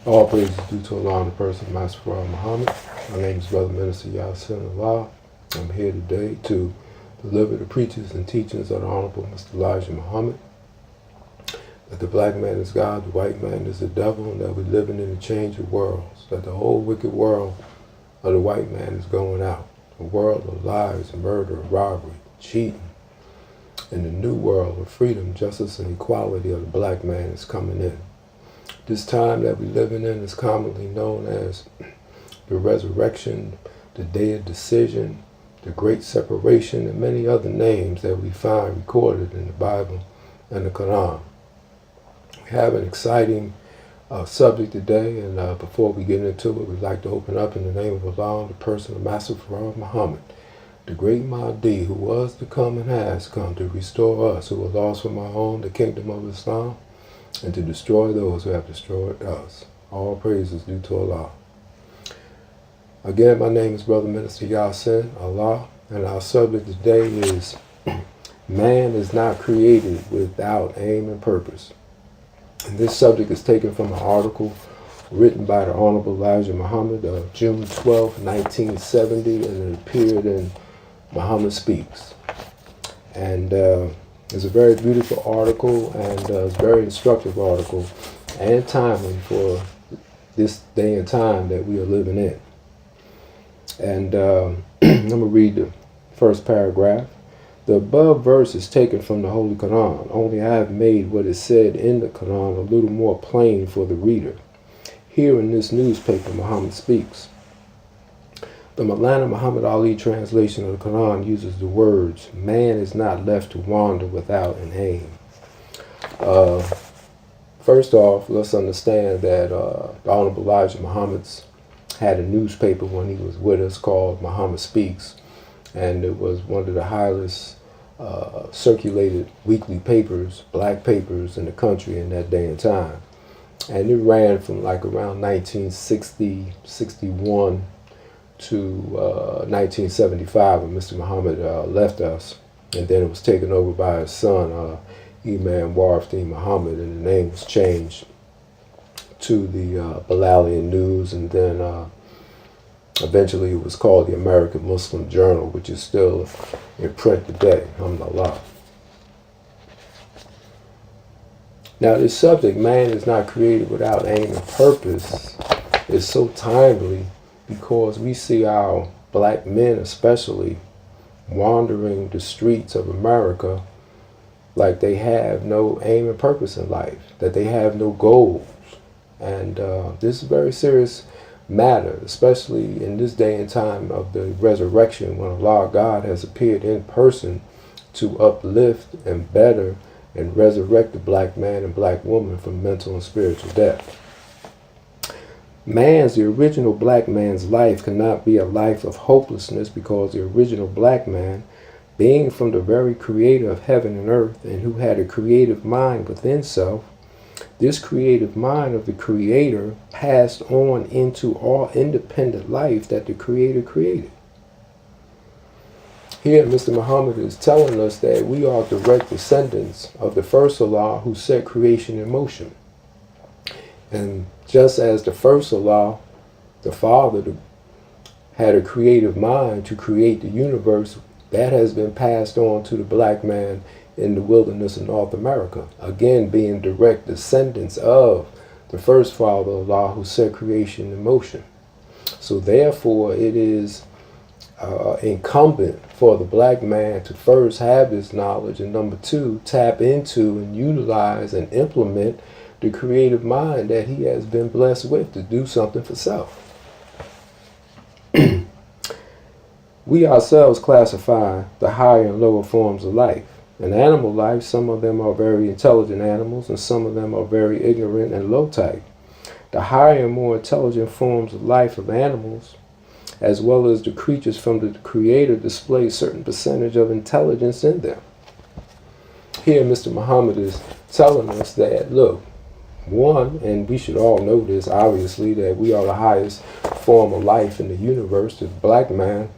All praises due to Allah, the person of Master Muhammad. My name is Brother Minister YaSin Allah. I'm here today to deliver the preachings and teachings of the Honorable Mr. Elijah Muhammad. That the black man is God, the white man is the devil, and that we're living in a change of worlds. That the whole wicked world of the white man is going out. A world of lies, murder, robbery, cheating. And the new world of freedom, justice, and equality of the black man is coming in. This time that we're living in is commonly known as the resurrection, the day of decision, the great separation, and many other names that we find recorded in the Bible and the Quran. We have an exciting subject today, and before we get into it, we'd like to open up in the name of Allah, the person of Master Muhammad, the great Mahdi, who was to come and has come to restore us who were lost from our home, the kingdom of Islam, and to destroy those who have destroyed us. All praise is due to Allah. Again, my name is Brother Minister YaSin Allah, and our subject today is man is not created without aim and purpose. And this subject is taken from an article written by the Honorable Elijah Muhammad of June 12, 1970, and it appeared in Muhammad Speaks. And it's a very beautiful article, and it's a very instructive article, and timely for this day and time that we are living in. And I'm going to read the first paragraph. The above verse is taken from the Holy Quran, only I have made what is said in the Quran a little more plain for the reader. Here in this newspaper, Muhammad Speaks. The Maulana Muhammad Ali translation of the Quran uses the words, man is not left to wander without an aim. First off, let's understand that the Honorable Elijah Muhammad's had a newspaper when he was with us called Muhammad Speaks, and it was one of the highest circulated weekly papers, black papers in the country in that day and time. And it ran from like around 1960, 61 to 1975 when Mr. Muhammad left us, and then it was taken over by his son, Imam Warifdeen Muhammad, and the name was changed to the Balalian News, and then eventually it was called the American Muslim Journal, which is still in print today, alhamdulillah. Now this subject, man is not created without aim and purpose, is so timely because we see our black men especially wandering the streets of America like they have no aim and purpose in life, that they have no goals. And this is a very serious matter, especially in this day and time of the resurrection when Allah God has appeared in person to uplift and better and resurrect the black man and black woman from mental and spiritual death. The original black man's life cannot be a life of hopelessness because the original black man, being from the very creator of heaven and earth and who had a creative mind within self, this creative mind of the creator passed on into all independent life that the creator created. Here Mr. Muhammad is telling us that we are direct descendants of the first Allah who set creation in motion. And just as the first Allah, the Father, had a creative mind to create the universe, that has been passed on to the black man in the wilderness of North America. Again, being direct descendants of the first Father, Allah, who set creation in motion. So therefore, it is incumbent for the black man to first have this knowledge, and number two, tap into and utilize and implement the creative mind that he has been blessed with to do something for self. We ourselves classify the higher and lower forms of life. In animal life, some of them are very intelligent animals and some of them are very ignorant and low type. The higher and more intelligent forms of life of animals, as well as the creatures from the Creator, display a certain percentage of intelligence in them. Here Mr. Muhammad is telling us that, look, one, and we should all know this, obviously, that we are the highest form of life in the universe. The black man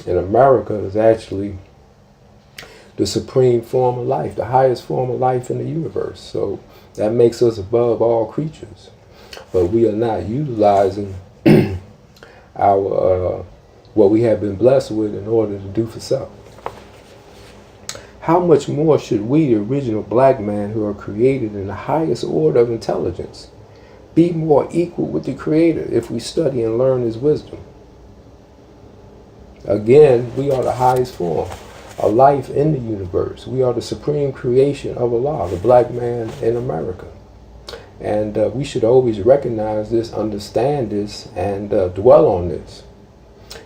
in America is actually the supreme form of life, the highest form of life in the universe. So that makes us above all creatures. but we are not utilizing our what we have been blessed with in order to do for self. How much more should we, the original black man who are created in the highest order of intelligence, be more equal with the Creator if we study and learn His wisdom? Again, we are the highest form of life in the universe. We are the supreme creation of Allah, the black man in America. And we should always recognize this, understand this, and dwell on this,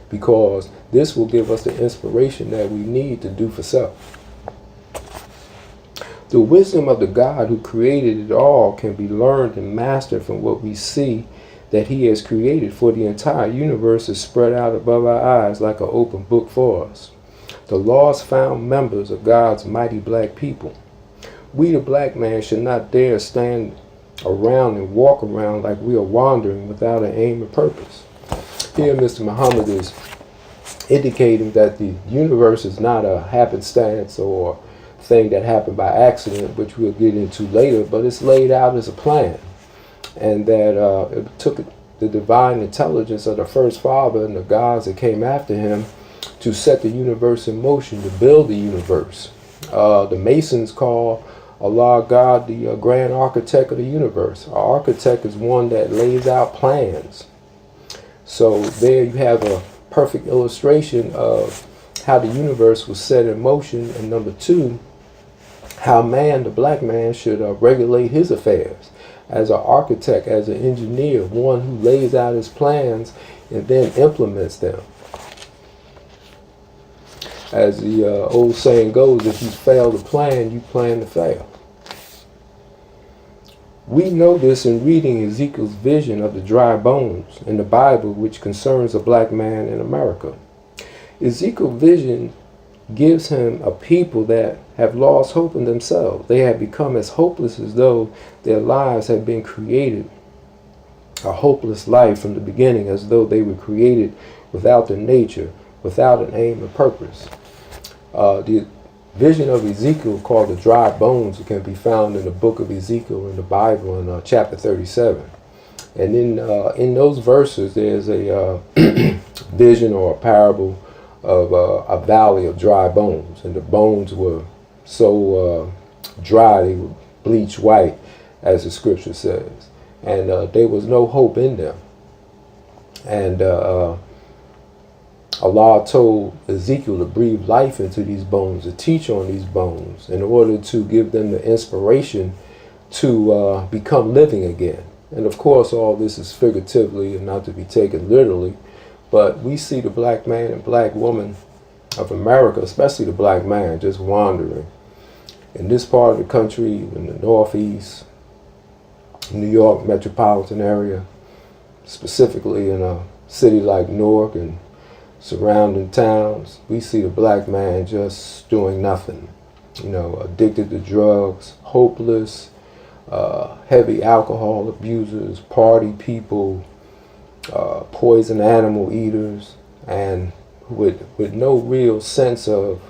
because this will give us the inspiration that we need to do for self. The wisdom of the God who created it all can be learned and mastered from what we see that He has created, for the entire universe is spread out above our eyes like an open book for us. The lost found members of God's mighty black people. We, the black man, should not dare stand around and walk around like we are wandering without an aim or purpose. Here Mr. Muhammad is indicating that the universe is not a happenstance or thing that happened by accident, which we'll get into later, but it's laid out as a plan, and that it took the divine intelligence of the first father and the gods that came after him to set the universe in motion, to build the universe. The Masons call Allah God the grand architect of the universe. An architect is one that lays out plans. So there you have a perfect illustration of how the universe was set in motion, and number two, how man, the black man, should regulate his affairs as an architect, as an engineer, one who lays out his plans and then implements them. As the old saying goes, if you fail to plan, you plan to fail. We know this in reading Ezekiel's vision of the dry bones in the Bible, which concerns a black man in America. Ezekiel's vision gives him a people that have lost hope in themselves. They have become as hopeless as though their lives had been created, a hopeless life from the beginning, as though they were created without the nature, without an aim or purpose. The vision of Ezekiel, called the dry bones, can be found in the book of Ezekiel in the Bible in chapter 37. And in those verses, there's a vision or a parable of a valley of dry bones, and the bones were so dry they were bleached white, as the scripture says, and there was no hope in them. And Allah told Ezekiel to breathe life into these bones, to teach on these bones, in order to give them the inspiration to become living again. And of course, all this is figuratively and not to be taken literally. But we see the black man and black woman of America, especially the black man, just wandering in this part of the country, in the Northeast, New York metropolitan area, specifically in a city like Newark and surrounding towns. We see the black man just doing nothing, addicted to drugs, hopeless, heavy alcohol abusers, party people, poison animal eaters, and with no real sense of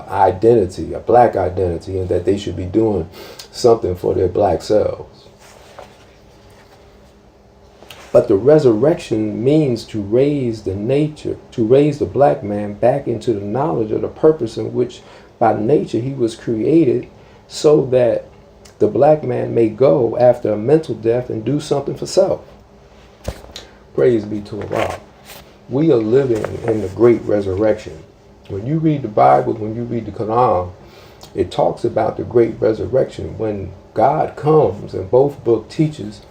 identity, a black identity, and that they should be doing something for their black selves. But the resurrection means to raise the black man back into the knowledge of the purpose in which by nature he was created, so that the black man may go after a mental death and do something for self. Praise be to Allah. We are living in the great resurrection. When you read the Bible, when you read the Quran, it talks about the great resurrection. When God comes, and both books teaches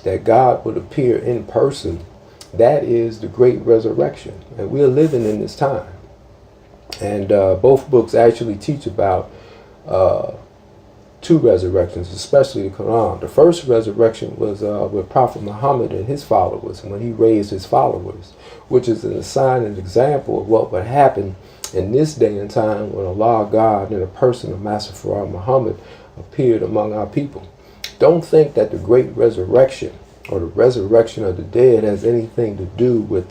that God would appear in person, that is the great resurrection. And we are living in this time. And both books actually teach about two resurrections, especially the Quran. The first resurrection was with Prophet Muhammad and his followers, when he raised his followers, which is a sign and example of what would happen in this day and time when Allah God in the person of Master Farah Muhammad appeared among our people. Don't think that the great resurrection or the resurrection of the dead has anything to do with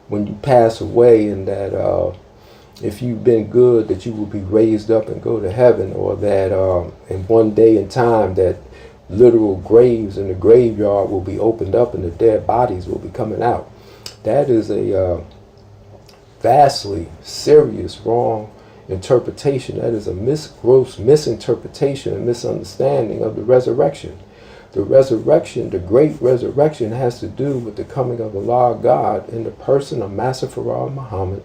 when you pass away, and that if you've been good, that you will be raised up and go to heaven, or that in one day in time that literal graves in the graveyard will be opened up and the dead bodies will be coming out. That is a vastly serious wrong interpretation. That is a gross misinterpretation and misunderstanding of the resurrection. The resurrection, the great resurrection, has to do with the coming of Allah God in the person of Master Farah Muhammad,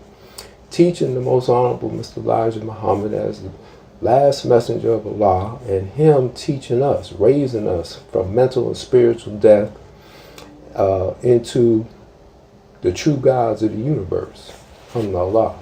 teaching the most honorable Mr. Elijah Muhammad as the last messenger of Allah, and him teaching us, raising us from mental and spiritual death into the true gods of the universe, from Allah.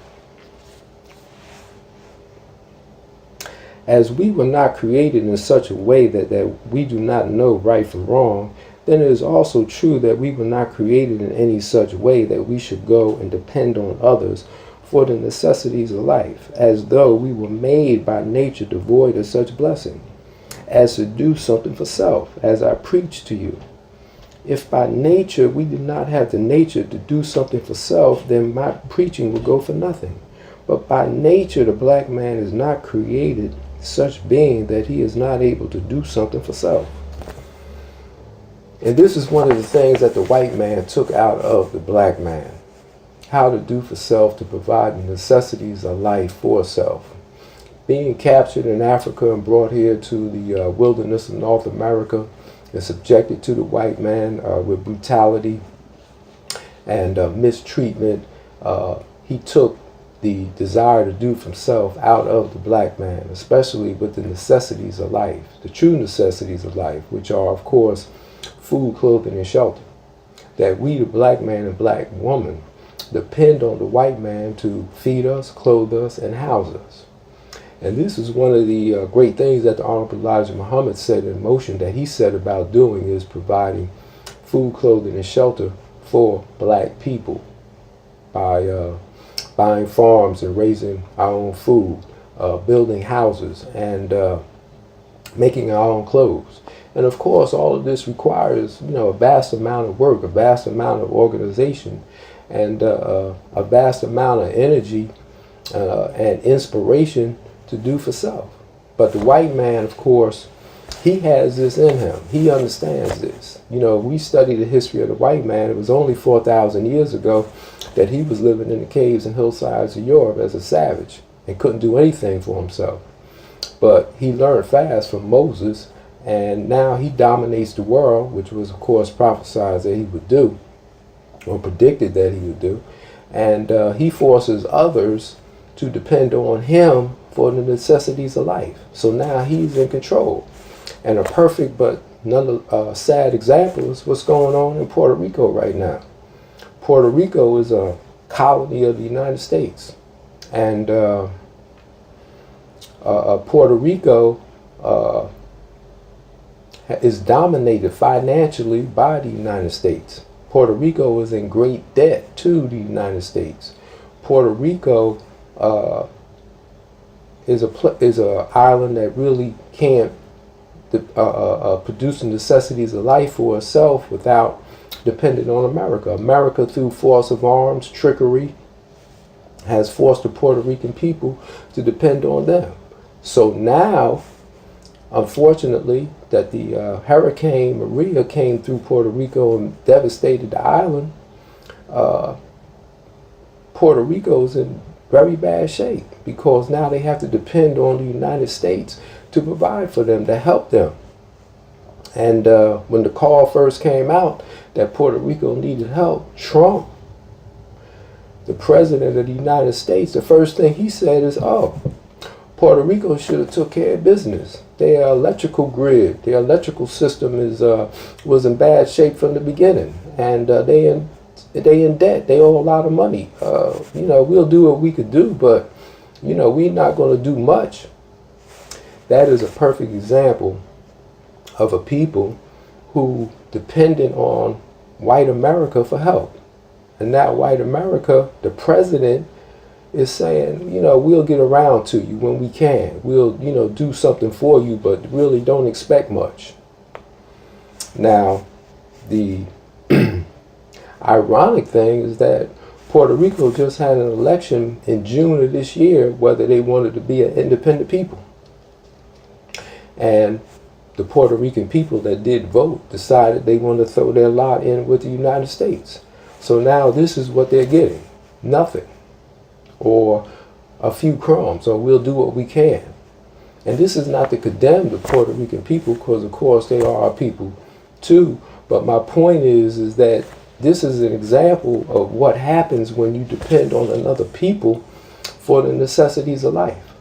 As we were not created in such a way that we do not know right from wrong, then it is also true that we were not created in any such way that we should go and depend on others for the necessities of life, as though we were made by nature devoid of such blessing, as to do something for self, as I preach to you. If by nature we did not have the nature to do something for self, then my preaching would go for nothing. But by nature the black man is not created such being that he is not able to do something for self. And this is one of the things that the white man took out of the black man. How to do for self, to provide the necessities of life for self. Being captured in Africa and brought here to the wilderness of North America and subjected to the white man with brutality and mistreatment, he took the desire to do for self out of the black man, especially with the necessities of life, the true necessities of life, which are, of course, food, clothing, and shelter. That we, the black man and black woman, depend on the white man to feed us, clothe us, and house us. And this is one of the great things that the Honorable Elijah Muhammad set in motion, that he set about doing, is providing food, clothing, and shelter for black people by buying farms and raising our own food, building houses, and making our own clothes. And of course, all of this requires, a vast amount of work, a vast amount of organization, and a vast amount of energy and inspiration to do for self. But the white man, of course, he has this in him. He understands this. We study the history of the white man. It was only 4,000 years ago that he was living in the caves and hillsides of Europe as a savage and couldn't do anything for himself. But he learned fast from Moses, and now he dominates the world, which was, of course, prophesied that he would do, or predicted that he would do. And he forces others to depend on him for the necessities of life. So now he's in control. And a perfect but sad example is what's going on in Puerto Rico right now. Puerto Rico is a colony of the United States. And Puerto Rico is dominated financially by the United States. Puerto Rico is in great debt to the United States. Puerto Rico is a island that really can't produce the necessities of life for itself without depending on America. America, through force of arms, trickery, has forced the Puerto Rican people to depend on them. So now, unfortunately, that the Hurricane Maria came through Puerto Rico and devastated the island, Puerto Rico is in very bad shape because now they have to depend on the United States to provide for them, to help them. And when the call first came out that Puerto Rico needed help, Trump, the president of the United States, the first thing he said is, Puerto Rico should have took care of business. Their electrical grid, their electrical system was in bad shape from the beginning, and they in debt. They owe a lot of money. We'll do what we could do, but we're not going to do much. That is a perfect example of a people who depended on white America for help. And now white America, the president, is saying, we'll get around to you when we can. We'll, do something for you, but really don't expect much. Now, the ironic thing is that Puerto Rico just had an election in June of this year whether they wanted to be an independent people. And the Puerto Rican people that did vote decided they want to throw their lot in with the United States. So now this is what they're getting. Nothing. Or a few crumbs, or we'll do what we can. And this is not to condemn the Puerto Rican people, because of course they are our people too. But my point is that this is an example of what happens when you depend on another people for the necessities of life.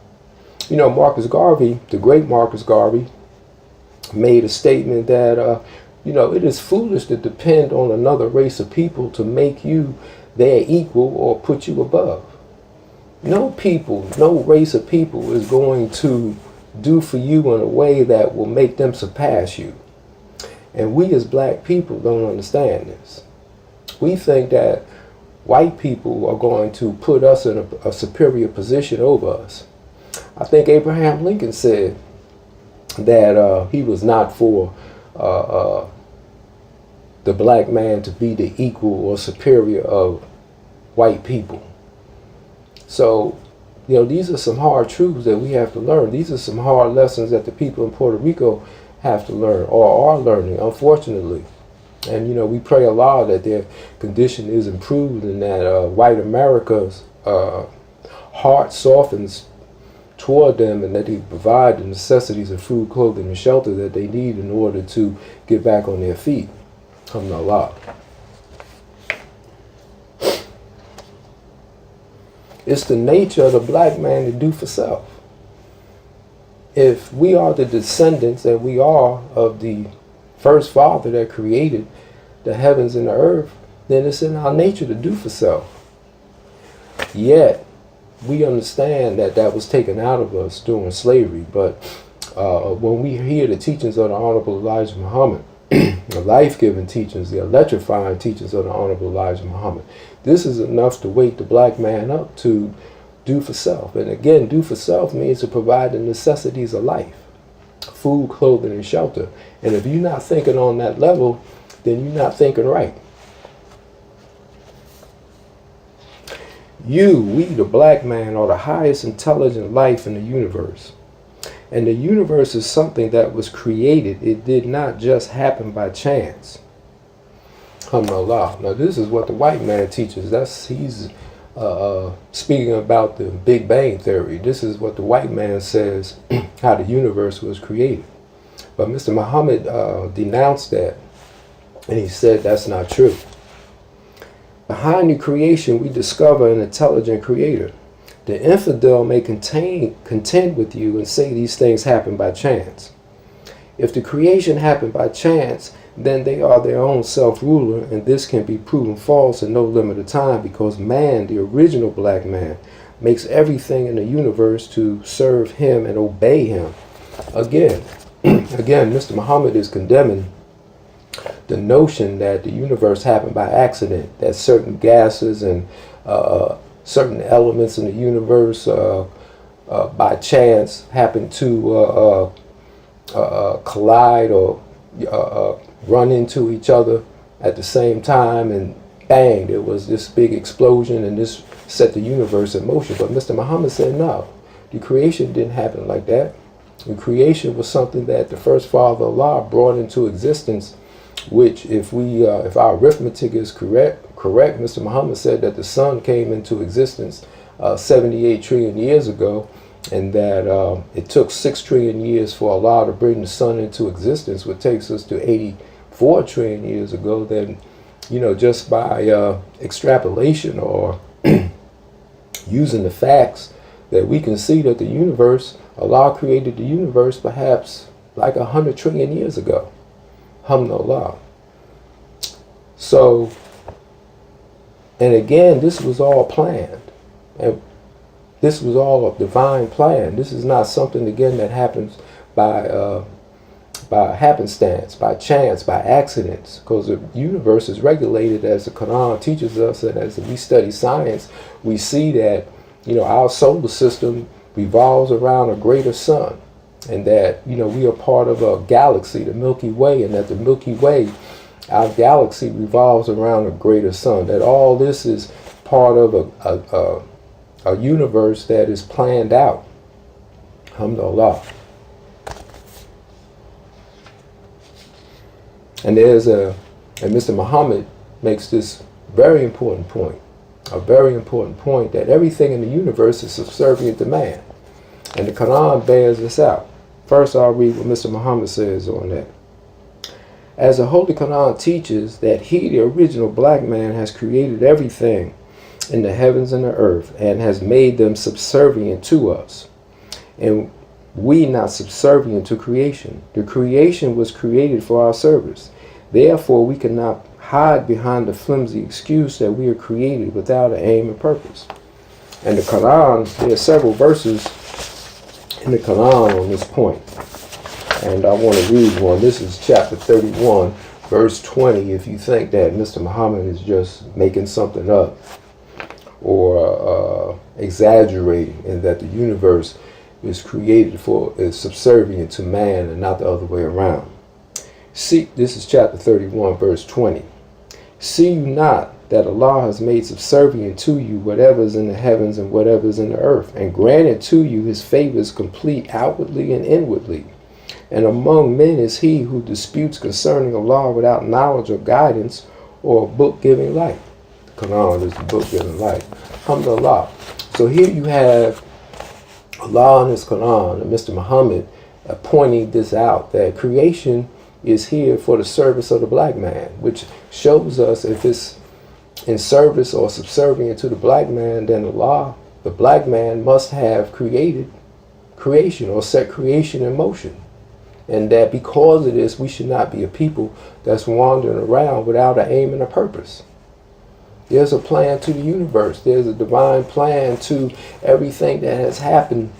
You know, Marcus Garvey, the great Marcus Garvey, made a statement that, you know, it is foolish to depend on another race of people to make you their equal or put you above. No people, no race of people is going to do for you in a way that will make them surpass you. And we as black people don't understand this. We think that white people are going to put us in a superior position over us. I think Abraham Lincoln said that he was not for the black man to be the equal or superior of white people. So, you know, these are some hard truths that we have to learn. These are some hard lessons that the people in Puerto Rico have to learn, or are learning, unfortunately. And, you know, we pray Allah that their condition is improved and that white America's heart softens toward them, and that they provide the necessities of food, clothing, and shelter that they need in order to get back on their feet. Alhamdulillah. It's the nature of the black man to do for self. If we are the descendants that we are of the first father that created the heavens and the earth, then it's in our nature to do for self. Yet, we understand that that was taken out of us during slavery. But when we hear the teachings of the Honorable Elijah Muhammad, the life-giving teachings, the electrifying teachings of the Honorable Elijah Muhammad, this is enough to wake the black man up to do for self. And again, do for self means to provide the necessities of life: food, clothing, and shelter. And if you're not thinking on that level, then you're not thinking right. We, the black man, are the highest intelligent life in the universe. And the universe is something that was created. It did not just happen by chance. Alhamdulillah. Now this is what the white man teaches. He's speaking about the Big Bang Theory. This is what the white man says, how the universe was created. But Mr. Muhammad denounced that, and he said that's not true. Behind the creation, we discover an intelligent creator. The infidel may contend with you and say these things happen by chance. If the creation happened by chance, then they are their own self-ruler, and this can be proven false in no limited time, because man, the original black man, makes everything in the universe to serve him and obey him. Again, Mr. Muhammad is condemning the notion that the universe happened by accident, that certain gases and certain elements in the universe by chance happen to collide or run into each other at the same time, and bang, there was this big explosion and this set the universe in motion. But Mr. Muhammad said no, the creation didn't happen like that. The creation was something that the first father Allah brought into existence, which if our arithmetic is correct, Mr. Muhammad said that the sun came into existence 78 trillion years ago, and that it took 6 trillion years for Allah to bring the sun into existence, which takes us to 84 trillion years ago. Then, you know, just by extrapolation or using the facts, that we can see that the universe, Allah created the universe perhaps like 100 trillion years ago. Alhamdulillah. So, and again, this was all planned. And this was all a divine plan. This is not something, again, that happens by happenstance, by chance, by accidents. Because the universe is regulated, as the Quran teaches us, and as we study science, we see that, you know, our solar system revolves around a greater sun. And that, you know, we are part of a galaxy, the Milky Way, and that the Milky Way, our galaxy, revolves around a greater sun. That all this is part of a universe that is planned out. Alhamdulillah. And and Mr. Muhammad makes this very important point, a very important point, that everything in the universe is subservient to man. And the Quran bears this out. First, I'll read what Mr. Muhammad says on that. As the Holy Quran teaches that he, the original black man, has created everything in the heavens and the earth and has made them subservient to us. And we not subservient to creation. The creation was created for our service. Therefore, we cannot hide behind the flimsy excuse that we are created without an aim and purpose. And the Quran, there are several verses in the Quran on this point. And I want to read one. This is chapter 31, verse 20. If you think that Mr. Muhammad is just making something up or exaggerating, and that the universe is is subservient to man and not the other way around. See, this is chapter 31, verse 20. See you not that Allah has made subservient to you whatever is in the heavens and whatever is in the earth, and granted to you his favors complete outwardly and inwardly. And among men is he who disputes concerning Allah without knowledge or guidance or a book giving light. The Quran is the book giving light. Alhamdulillah. So here you have Allah in his Quran and Mr. Muhammad pointing this out, that creation is here for the service of the black man, which shows us if it's in service or subservient to the black man, then Allah, the black man, must have created creation or set creation in motion. And that because of this, we should not be a people that's wandering around without an aim and a purpose. There's a plan to the universe. There's a divine plan to everything that has happened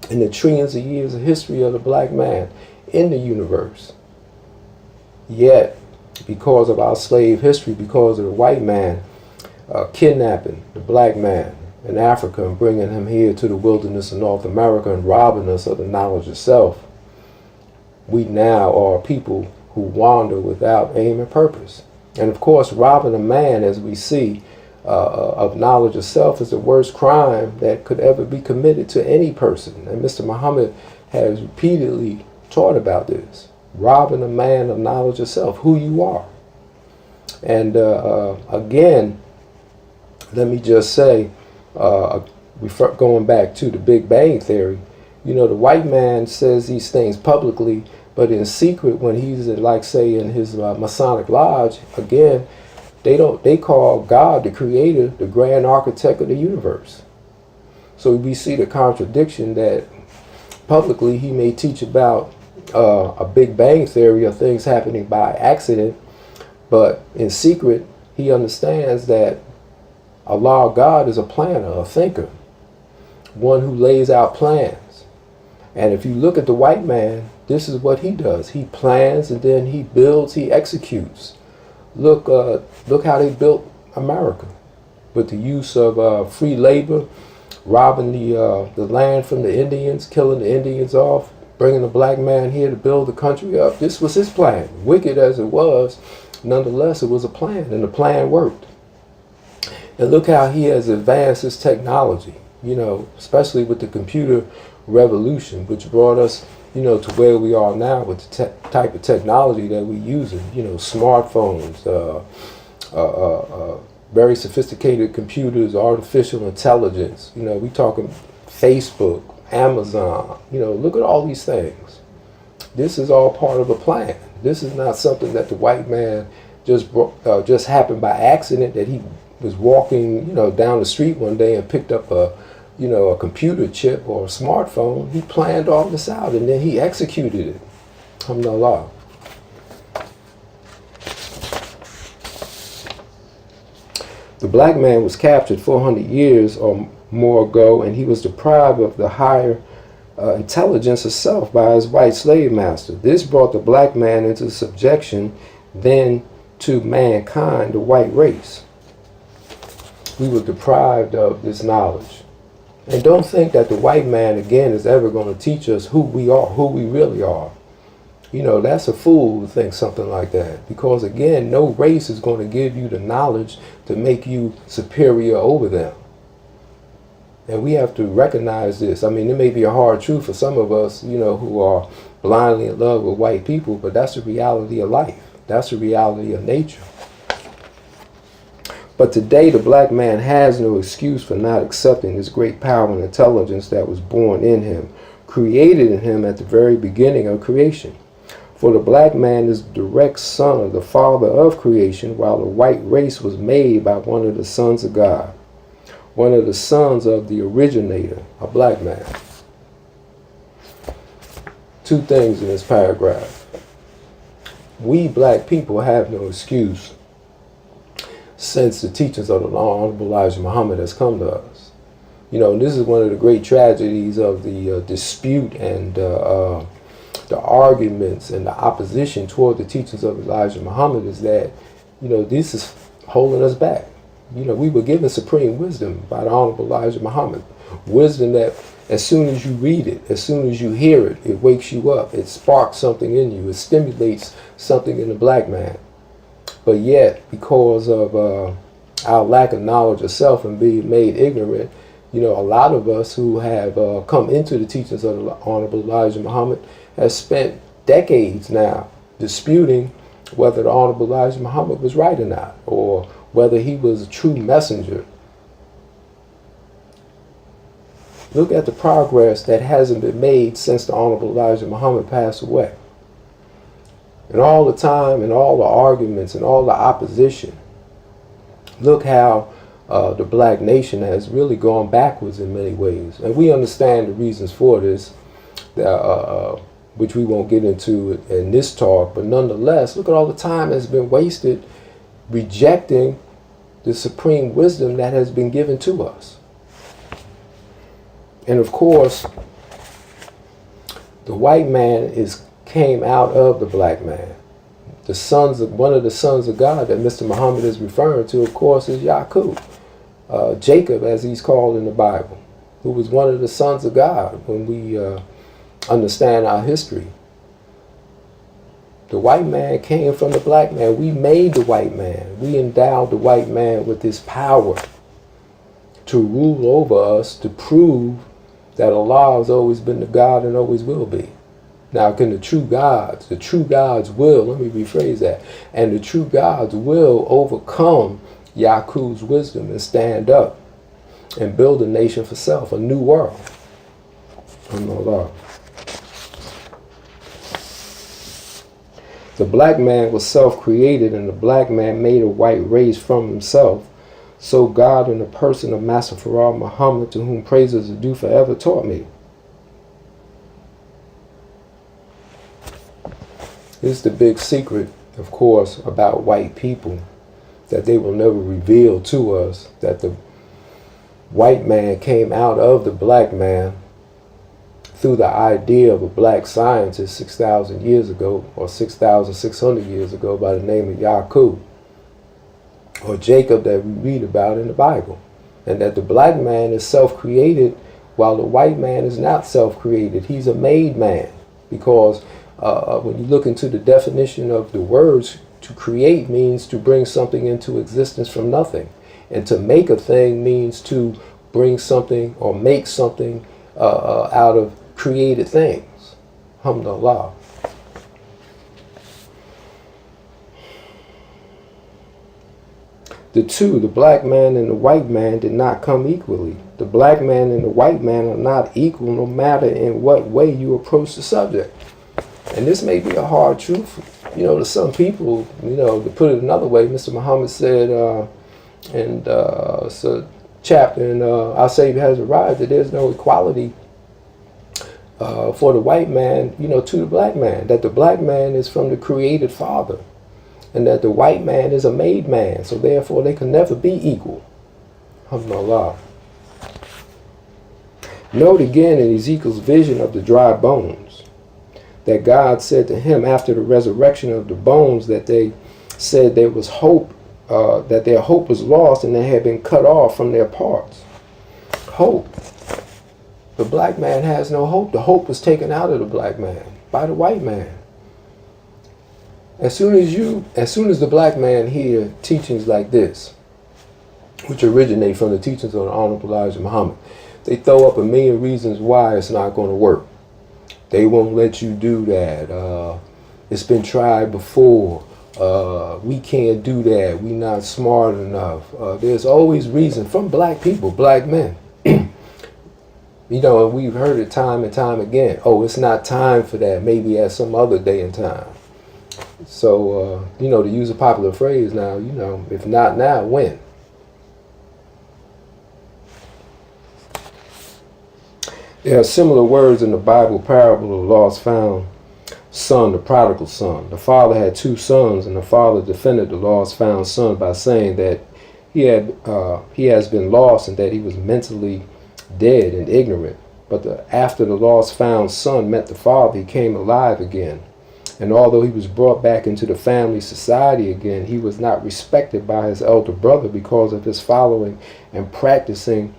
in the trillions of years of history of the black man in the universe. Yet, because of our slave history, because of the white man kidnapping the black man in Africa and bringing him here to the wilderness of North America and robbing us of the knowledge of self, we now are people who wander without aim and purpose. And of course, robbing a man, as we see, of knowledge of self is the worst crime that could ever be committed to any person. And Mr. Muhammad has repeatedly taught about this. Robbing a man of knowledge of self, who you are. And again, let me just say, going back to the Big Bang Theory, you know, the white man says these things publicly, but in secret, when he's in, like, say, in his Masonic lodge, again, they call God, the creator, the grand architect of the universe. So we see the contradiction that publicly he may teach about a Big Bang Theory of things happening by accident, but in secret, he understands that Allah, God, is a planner, a thinker, one who lays out plans. And if you look at the white man, this is what he does. He plans and then he builds, he executes. Look how they built America with the use of free labor, robbing the land from the Indians, killing the Indians off, bringing the black man here to build the country up. This was his plan. Wicked as it was, nonetheless, it was a plan, and the plan worked. And look how he has advanced his technology, you know, especially with the computer revolution, which brought us, you know, to where we are now with the type of technology that we're using, you know, smartphones, very sophisticated computers, artificial intelligence, you know, we talking Facebook, Amazon, you know, look at all these things. This is all part of a plan. This is not something that the white man just happened by accident, that he was walking, you know, down the street one day and picked up a computer chip or a smartphone. He planned all this out and then he executed it. Alhamdulillah. The black man was captured 400 years or more ago, and he was deprived of the higher intelligence of self by his white slave master. This brought the black man into subjection then to mankind, the white race. We were deprived of this knowledge. And don't think that the white man, again, is ever going to teach us who we are, who we really are. You know, that's a fool who thinks something like that. Because, again, no race is going to give you the knowledge to make you superior over them. And we have to recognize this. I mean, it may be a hard truth for some of us, you know, who are blindly in love with white people, but that's the reality of life. That's the reality of nature. But today, the black man has no excuse for not accepting this great power and intelligence that was born in him, created in him at the very beginning of creation. For the black man is the direct son of the father of creation, while the white race was made by one of the sons of God, one of the sons of the originator, a black man. Two things in this paragraph. We black people have no excuse since the teachings of the Honorable Elijah Muhammad has come to us. You know, this is one of the great tragedies of the dispute and the arguments and the opposition toward the teachings of Elijah Muhammad is that, you know, this is holding us back. You know, we were given supreme wisdom by the Honorable Elijah Muhammad. Wisdom that as soon as you read it, as soon as you hear it, it wakes you up. It sparks something in you. It stimulates something in the black man. But yet, because of our lack of knowledge of self and being made ignorant, you know, a lot of us who have come into the teachings of the Honorable Elijah Muhammad has spent decades now disputing whether the Honorable Elijah Muhammad was right or not, or whether he was a true messenger. Look at the progress that hasn't been made since the Honorable Elijah Muhammad passed away. And all the time and all the arguments and all the opposition, look how the black nation has really gone backwards in many ways. And we understand the reasons for this, which we won't get into in this talk, but nonetheless, look at all the time that's been wasted rejecting the supreme wisdom that has been given to us. And of course, the white man came out of the black man. The sons of one of the sons of God that Mr. Muhammad is referring to, of course, is Yaqub, Jacob, as he's called in the Bible, who was one of the sons of God. When we understand our history, the white man came from the black man. We made the white man. We endowed the white man with this power to rule over us, to prove that Allah has always been the God and always will be. Now, can the true God's will, let me rephrase that, and the true God's will overcome Yaqub's wisdom and stand up and build a nation for self, a new world? Allah. The black man was self-created, and the black man made a white race from himself. So God, in the person of Master Farah Muhammad, to whom praises are due forever, taught me. This is the big secret, of course, about white people, that they will never reveal to us, that the white man came out of the black man through the idea of a black scientist 6,000 years ago, or 6,600 years ago, by the name of Yaqub, or Jacob, that we read about in the Bible. And that the black man is self-created while the white man is not self-created. He's a made man, because when you look into the definition of the words, to create means to bring something into existence from nothing. And to make a thing means to bring something or make something out of created things. Alhamdulillah. The two, the black man and the white man, did not come equally. The black man and the white man are not equal, no matter in what way you approach the subject. And this may be a hard truth, you know, to some people. You know, to put it another way, Mr. Muhammad said it's a chapter in Our Savior Has Arrived, that there's no equality for the white man, you know, to the black man. That the black man is from the created Father, and that the white man is a made man. So therefore, they can never be equal. Alhamdulillah. Note again in Ezekiel's vision of the dry bones, that God said to him after the resurrection of the bones, that they said there was hope, that their hope was lost and they had been cut off from their parts. Hope. The black man has no hope. The hope was taken out of the black man by the white man. As soon as the black man hear teachings like this, which originate from the teachings of the Honorable Elijah Muhammad, they throw up a million reasons why it's not going to work. They won't let you do that. It's been tried before. We can't do that. We not smart enough. There's always reason from black people, black men. You know, and we've heard it time and time again. Oh, it's not time for that. Maybe at some other day and time. So, you know, to use a popular phrase now, you know, if not now, when? There are similar words in the Bible parable of the lost found son, the prodigal son. The father had two sons, and the father defended the lost found son by saying that he has been lost and that he was mentally dead and ignorant. But after the lost found son met the father, he came alive again. And although he was brought back into the family society again, he was not respected by his elder brother because of his following and practicing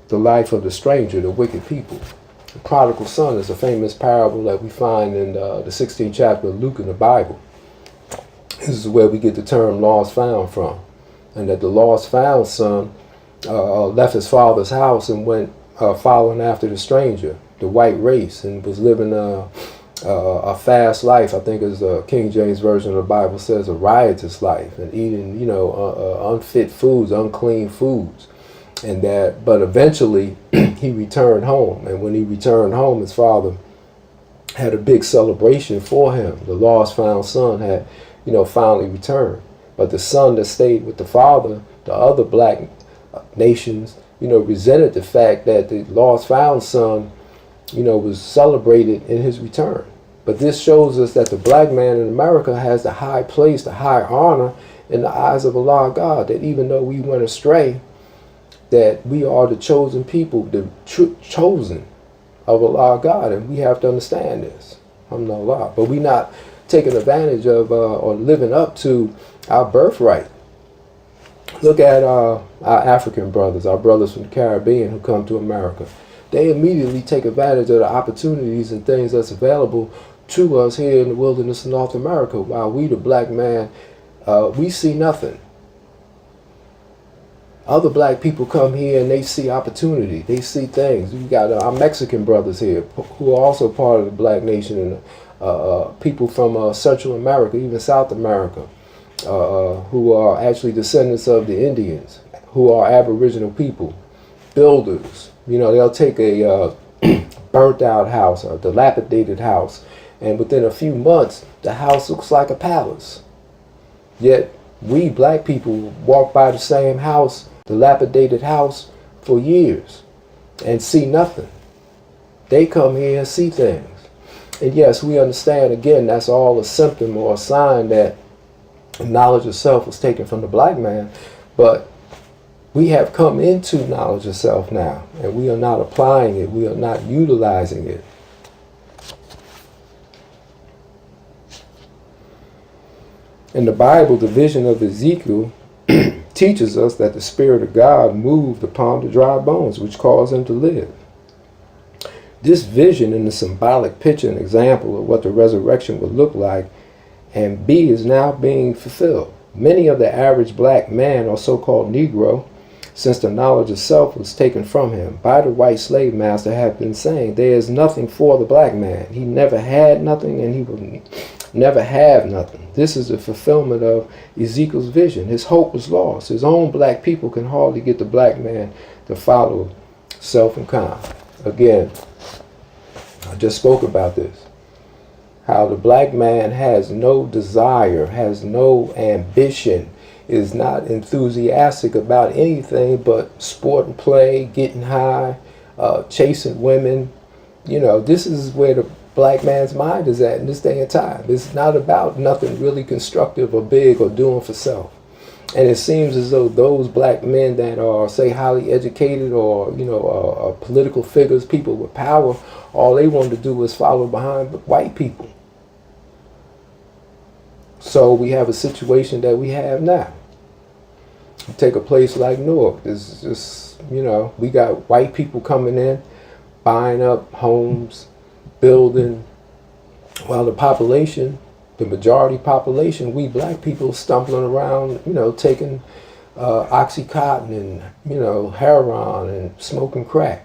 the life of the stranger, the wicked people. The prodigal son is a famous parable that we find in the 16th chapter of Luke in the Bible. This is where we get the term lost found from. And that the lost found son left his father's house and went following after the stranger, the white race, and was living a fast life. I think as the King James Version of the Bible says, a riotous life, and eating, you know, unfit foods, unclean foods. And that, but eventually he returned home. And when he returned home, his father had a big celebration for him. The lost found son had, you know, finally returned. But the son that stayed with the father, the other black nations, you know, resented the fact that the lost found son, you know, was celebrated in his return. But this shows us that the black man in America has the high place, the high honor in the eyes of Allah God, that even though we went astray, that we are the chosen people, the chosen of Allah God, and we have to understand this. Alhamdulillah. But we not taking advantage of or living up to our birthright. Look at our African brothers, our brothers from the Caribbean who come to America. They immediately take advantage of the opportunities and things that's available to us here in the wilderness of North America, while we, the black man, we see nothing. Other black people come here and they see opportunity. They see things. We got our Mexican brothers here who are also part of the black nation, and people from Central America, even South America, who are actually descendants of the Indians, who are Aboriginal people, builders. You know, they'll take a burnt out house, a dilapidated house, and within a few months, the house looks like a palace. Yet, we black people walk by the same house, dilapidated house, for years and see nothing. They come here and see things. And yes, we understand, again, that's all a symptom or a sign that knowledge of self was taken from the black man. But we have come into knowledge of self now, and we are not applying it. We are not utilizing it. In the Bible, the vision of Ezekiel teaches us that the Spirit of God moved upon the dry bones, which caused them to live. This vision is a symbolic picture and example of what the resurrection would look like, and is now being fulfilled. Many of the average black man, or so-called Negro, since the knowledge of self was taken from him by the white slave master, have been saying there is nothing for the black man. He never had nothing, and he will never have nothing. This is the fulfillment of Ezekiel's vision. His hope was lost. His own black people can hardly get the black man to follow self and kind. Again, I just spoke about this. How the black man has no desire, has no ambition, is not enthusiastic about anything but sport and play, getting high, chasing women. You know, this is where the black man's mind is at in this day and time. It's not about nothing really constructive or big or doing for self. And it seems as though those black men that are, say, highly educated or, you know, political figures, people with power, all they want to do is follow behind white people. So we have a situation that we have now. Take a place like Newark. It's just, you know, we got white people coming in, buying up homes, building, while the population, the majority population, we black people stumbling around, you know, taking Oxycontin and, you know, heroin and smoking crack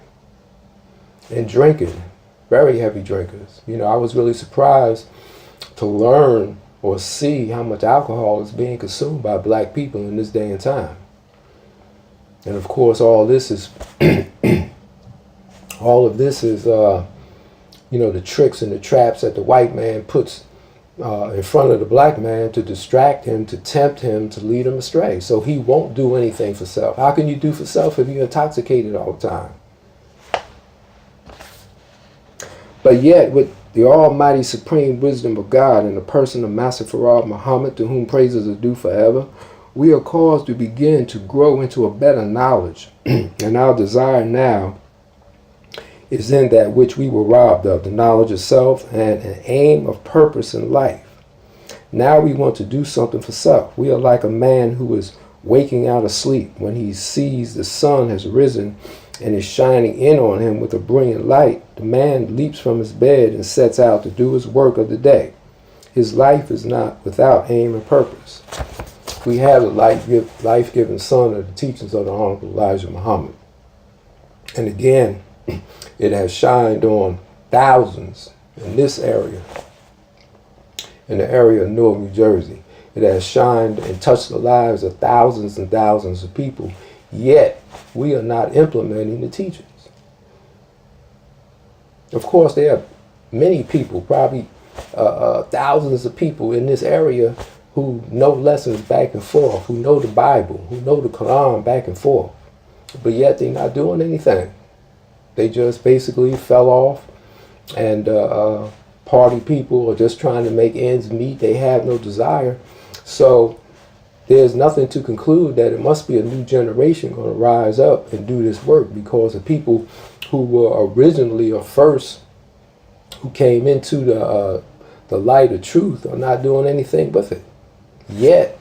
and drinking, very heavy drinkers. You know, I was really surprised to learn or see how much alcohol is being consumed by black people in this day and time. And of course, all this is, all of this is, the tricks and the traps that the white man puts in front of the black man to distract him, to tempt him, to lead him astray. So he won't do anything for self. How can you do for self if you're intoxicated all the time? But yet, with the almighty supreme wisdom of God in the person of Master Farad Muhammad, to whom praises are due forever, we are caused to begin to grow into a better knowledge. And our desire now is in that which we were robbed of, the knowledge of self and an aim of purpose in life. Now we want to do something for self. We are like a man who is waking out of sleep when he sees the sun has risen and is shining in on him with a brilliant light. The man leaps from his bed and sets out to do his work of the day. His life is not without aim and purpose. We have the life-giving son of the teachings of the Honorable Elijah Muhammad. And again, it has shined on thousands in this area, in the area of Newark, New Jersey. It has shined and touched the lives of thousands and thousands of people, yet we are not implementing the teachings. Of course, there are many people, probably thousands of people in this area who know lessons back and forth, who know the Bible, who know the Quran back and forth, but yet they're not doing anything. They just basically fell off, and party people are just trying to make ends meet. They have no desire. So there's nothing to conclude that it must be a new generation going to rise up and do this work, because the people who were originally or first who came into the light of truth are not doing anything with it. Yet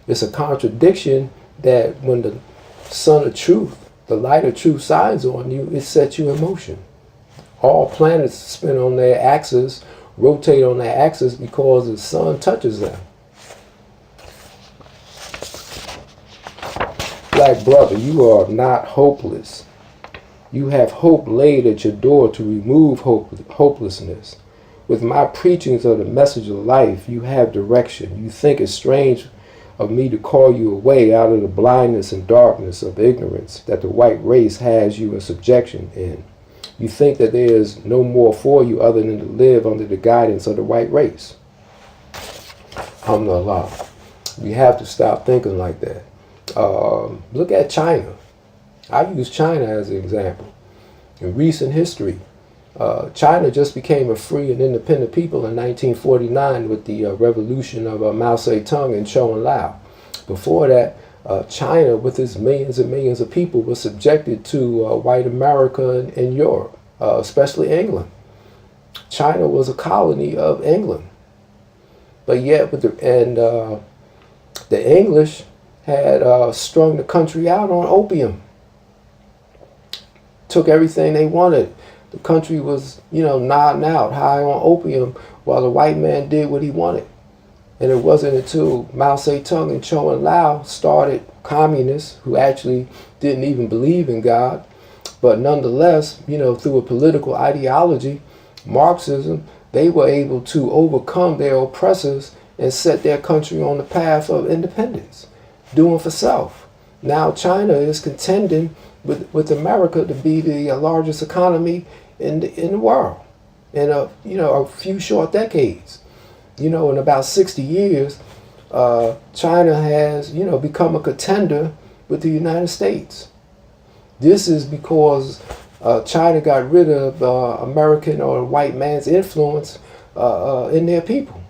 it's a contradiction that when the sun of truth, the light of truth shines on you, it sets you in motion. All planets spin on their axis, rotate on their axis because the sun touches them. Black brother, you are not hopeless. You have hope laid at your door to remove hopelessness. With my preachings of the message of life, you have direction. You think it's strange of me to call you away out of the blindness and darkness of ignorance that the white race has you in subjection in. You think that there is no more for you other than to live under the guidance of the white race. Alhamdulillah. We have to stop thinking like that. Look at China. I use China as an example. In recent history, China just became a free and independent people in 1949 with the revolution of Mao Zedong and Zhou Enlai. Before that, China, with its millions and millions of people, was subjected to white America and Europe, especially England. China was a colony of England, but yet the English had strung the country out on opium. Took everything they wanted. The country was, nodding out, high on opium, while the white man did what he wanted. And it wasn't until Mao Zedong and Zhou Enlai started communists who actually didn't even believe in God, but nonetheless, through a political ideology, Marxism, they were able to overcome their oppressors and set their country on the path of independence, doing for self. Now China is contending with America to be the largest economy in the world in a few short decades. In about 60 years, China has become a contender with the United States. This is because China got rid of American or white man's influence in their people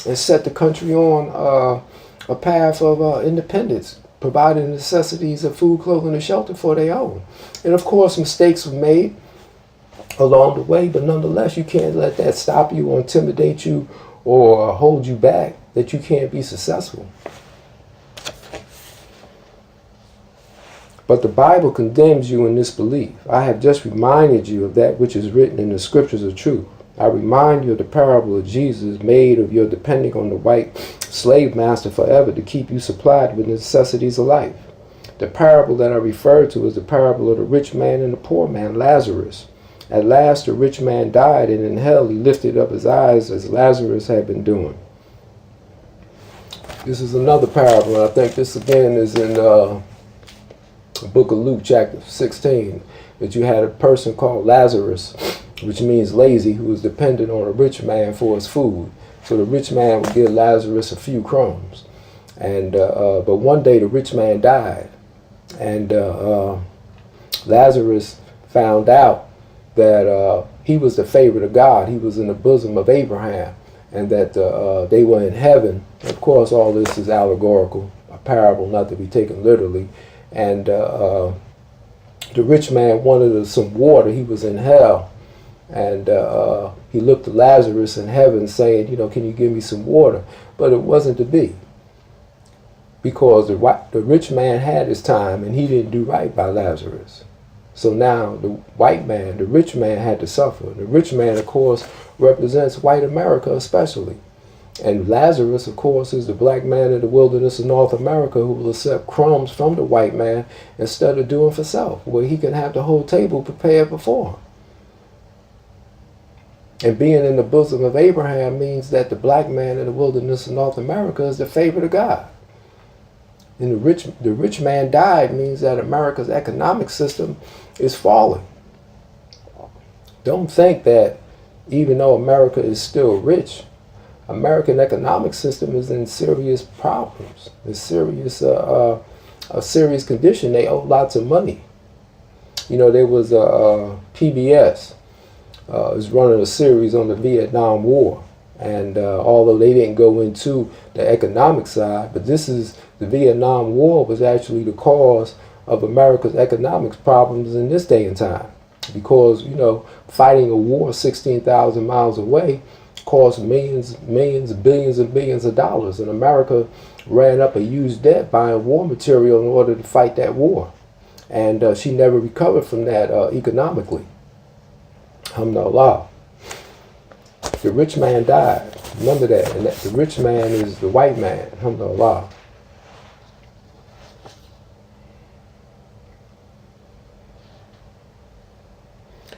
and set the country on a path of independence, providing necessities of food, clothing, and shelter for their own. And of course, mistakes were made along the way, but nonetheless, you can't let that stop you or intimidate you or hold you back, that you can't be successful. But the Bible condemns you in this belief. I have just reminded you of that which is written in the scriptures of truth. I remind you of the parable of Jesus made of your depending on the white slave master forever to keep you supplied with the necessities of life. The parable that I refer to is the parable of the rich man and the poor man, Lazarus. At last the rich man died, and in hell he lifted up his eyes as Lazarus had been doing. This is another parable, and I think this again is in the book of Luke, chapter 16, that you had a person called Lazarus, which means lazy, who was dependent on a rich man for his food. So the rich man would give Lazarus a few crumbs. And but one day the rich man died, and Lazarus found out that he was the favorite of God. He was in the bosom of Abraham, and that they were in heaven. Of course, all this is allegorical, a parable, not to be taken literally. And the rich man wanted some water. He was in hell, and he looked to Lazarus in heaven, saying, you know, can you give me some water? But it wasn't to be, because the rich man had his time, and he didn't do right by Lazarus. So now the white man, the rich man, had to suffer. The rich man, of course, represents white America especially. And Lazarus, of course, is the black man in the wilderness of North America who will accept crumbs from the white man instead of doing for self, where he can have the whole table prepared before him. And being in the bosom of Abraham means that the black man in the wilderness of North America is the favorite of God. And the rich man died means that America's economic system is falling. Don't think that even though America is still rich, American economic system is in serious problems. It's serious, a serious condition. They owe lots of money. You know, there was a PBS is running a series on the Vietnam War, and although they didn't go into the economic side, but the Vietnam War was actually the cause of America's economic problems in this day and time, because, you know, fighting a war 16,000 miles away cost millions, billions and billions of dollars, and America ran up a huge debt buying war material in order to fight that war, and she never recovered from that economically. Alhamdulillah. The rich man died. Remember that, and that the rich man is the white man. Alhamdulillah.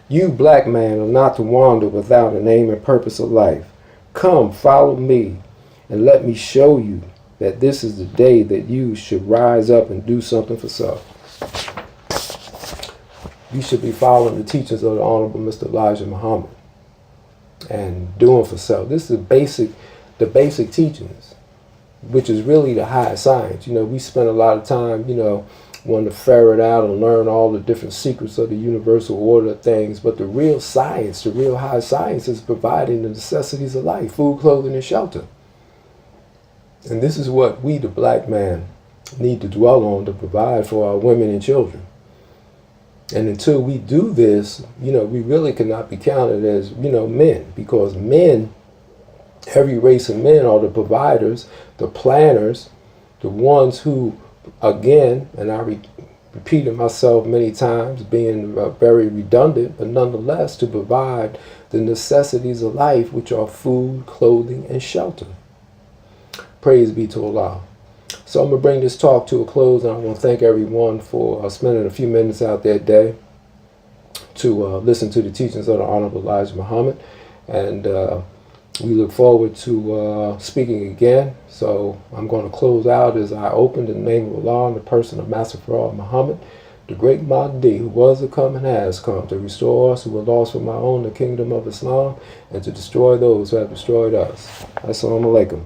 You black man are not to wander without an aim and purpose of life. Come, follow me, and let me show you that this is the day that you should rise up and do something for self. You should be following the teachings of the Honorable Mr. Elijah Muhammad and doing for self. This is the basic teachings, which is really the high science. You know, we spend a lot of time, you know, wanting to ferret out and learn all the different secrets of the universal order of things, but the real science, the real high science, is providing the necessities of life: food, clothing, and shelter. And this is what we, the black man, need to dwell on to provide for our women and children. And until we do this, you know, we really cannot be counted as, you know, men, because men, every race of men, are the providers, the planners, the ones who, again, and I repeated myself many times, being very redundant, but nonetheless to provide the necessities of life, which are food, clothing, and shelter. Praise be to Allah. So I'm going to bring this talk to a close, and I want to thank everyone for spending a few minutes out their day to listen to the teachings of the Honorable Elijah Muhammad. And we look forward to speaking again. So I'm going to close out as I opened in the name of Allah, in the person of Master Farad Muhammad, the great Mahdi, who was to come and has come, to restore us who were lost from our own the kingdom of Islam, and to destroy those who have destroyed us. Assalamu alaikum.